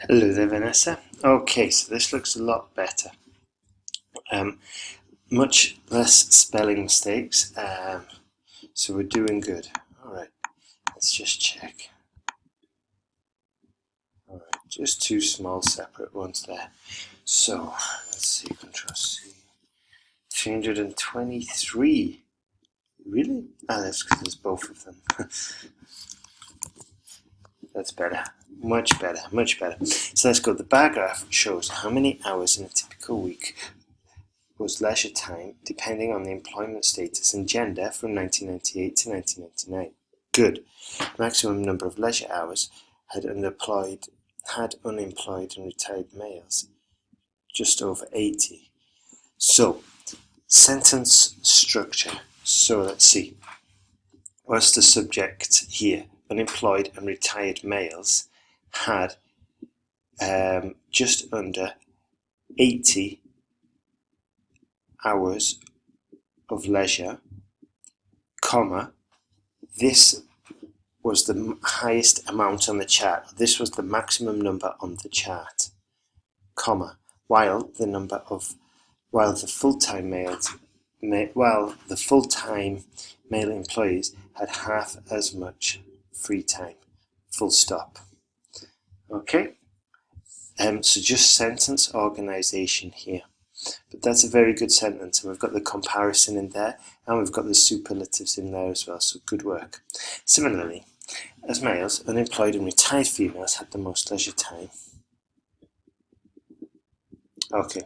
Hello there, Vanessa. Okay, so this looks a lot better. Much less spelling mistakes, so we're doing good. Alright, let's just check. Alright, just two small separate ones there. So, let's see, Control C. 323. Really? That's because there's both of them. That's better. Much better, much better. So let's go. The bar graph shows how many hours in a typical week was leisure time depending on the employment status and gender from 1998 to 1999. Good. Maximum number of leisure hours had unemployed and retired males, just over 80. So, sentence structure. So let's see. What's the subject here? Unemployed and retired males had just under 80 hours of leisure, comma, this was the highest amount on the chart. This was the maximum number on the chart, comma, while the full-time male employees had half as much free time, full stop. Okay, so just sentence organization here. But that's a very good sentence, and we've got the comparison in there, and we've got the superlatives in there as well, so good work. Similarly, as males, unemployed and retired females had the most leisure time. Okay.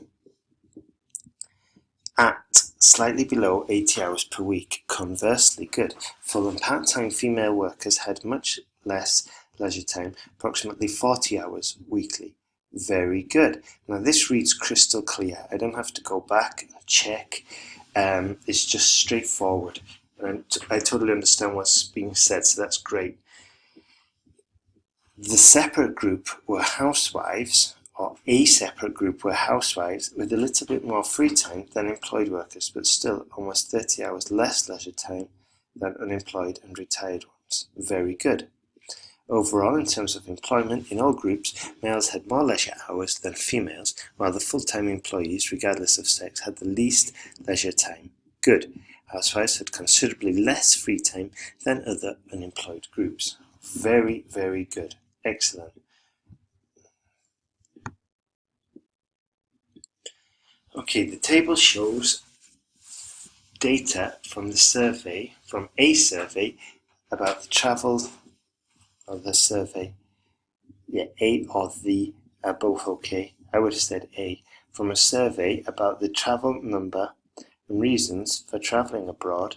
At slightly below 80 hours per week. Conversely, good. Full and part-time female workers had much less leisure time, approximately 40 hours weekly. Very good. Now this reads crystal clear. I don't have to go back and check. It's just straightforward. And I totally understand what's being said, so that's great. The separate group were housewives, or a separate group were housewives with a little bit more free time than employed workers, but still almost 30 hours less leisure time than unemployed and retired ones. Very good. Overall, in terms of employment, in all groups, males had more leisure hours than females, while the full-time employees, regardless of sex, had the least leisure time. Good. Housewives had considerably less free time than other unemployed groups. Very, very good. Excellent. Okay, the table shows data from a survey about the travel of the survey. Yeah, A or the are both okay. I would have said A. From a survey about the travel number and reasons for travelling abroad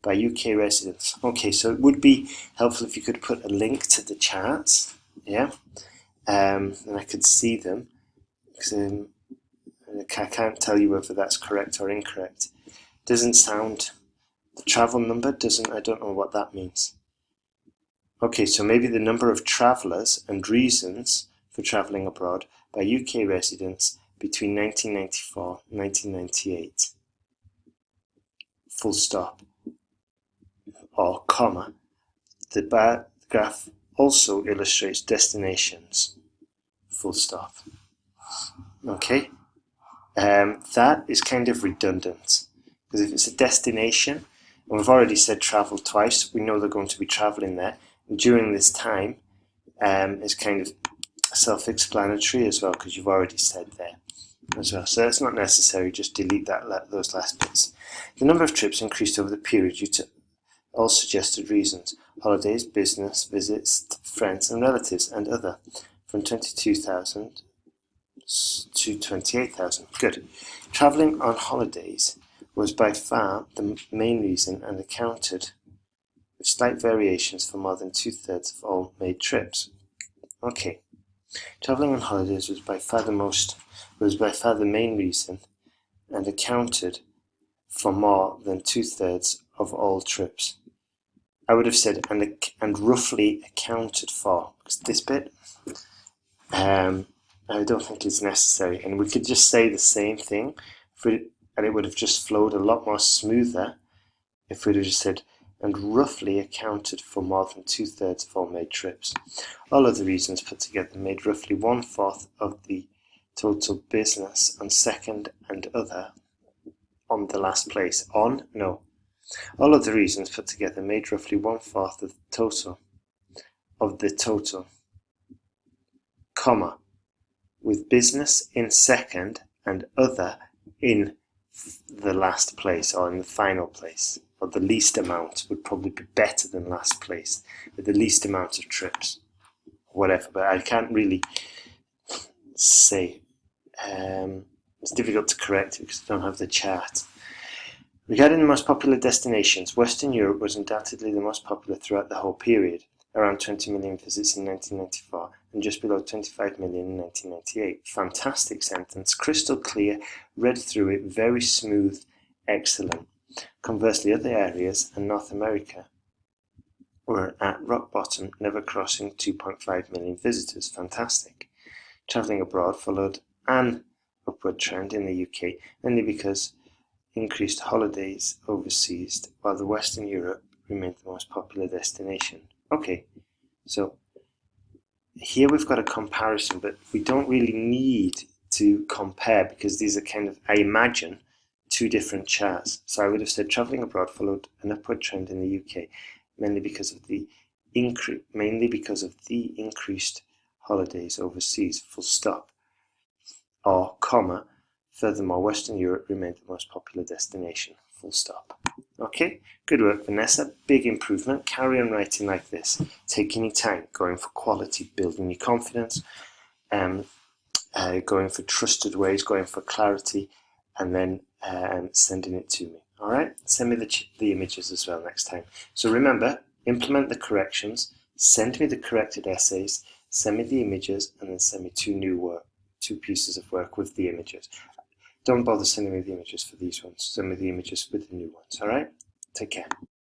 by UK residents. Okay, so it would be helpful if you could put a link to the charts, yeah, and I could see them, because I can't tell you whether that's correct or incorrect. Doesn't sound, the travel number doesn't, I don't know what that means. Okay, so maybe the number of travellers and reasons for travelling abroad by UK residents between 1994 and 1998. Full stop. Or comma. The bar graph also illustrates destinations. Full stop. Okay. That is kind of redundant, because if it's a destination, and we've already said travel twice, we know they're going to be travelling there, and during this time is kind of self-explanatory as well, because you've already said there as well. So that's not necessary, just delete those last bits. The number of trips increased over the period due to all suggested reasons: holidays, business, visits, friends and relatives, and other, from 22,000 to 28,000. Good. Travelling on holidays was by far the main reason and accounted, with slight variations, for more than 2/3 of all made trips. Okay. Travelling on holidays was by far the main reason and accounted for more than 2/3 of all trips. I would have said and roughly accounted for, because this bit I don't think it's necessary, and we could just say the same thing, and it would have just flowed a lot more smoother if we'd have just said and roughly accounted for more than 2/3 of all made trips. All other regions put together made roughly 1/4 of the total business, and second and other on the last place. All other regions put together made roughly 1/4 of the total, comma, with business in second and other in the last place, or in the final place, or the least amount would probably be better than last place, with the least amount of trips, whatever, but I can't really say. It's difficult to correct it because I don't have the chart. Regarding the most popular destinations, Western Europe was undoubtedly the most popular throughout the whole period, around 20 million visits in 1994 and just below 25 million in 1998. Fantastic sentence, crystal clear, read through it, very smooth, excellent. Conversely, other areas and North America were at rock bottom, never crossing 2.5 million visitors. Fantastic. Travelling abroad followed an upward trend in the UK, mainly because increased holidays overseas, while the Western Europe remained the most popular destination. Okay, so here we've got a comparison, but we don't really need to compare because these are kind of, I imagine, two different charts. So I would have said travelling abroad followed an upward trend in the UK, mainly because of the increased holidays overseas, full stop, or comma, furthermore, Western Europe remained the most popular destination, full stop. Okay, good work, Vanessa. Big improvement. Carry on writing like this, taking your time, going for quality, building your confidence, going for trusted ways, going for clarity, and then sending it to me. All right, send me the images as well next time. So remember, implement the corrections, send me the corrected essays, send me the images, and then send me two pieces of work with the images. Don't bother sending me the images for these ones. Send me the images with the new ones, all right? Take care.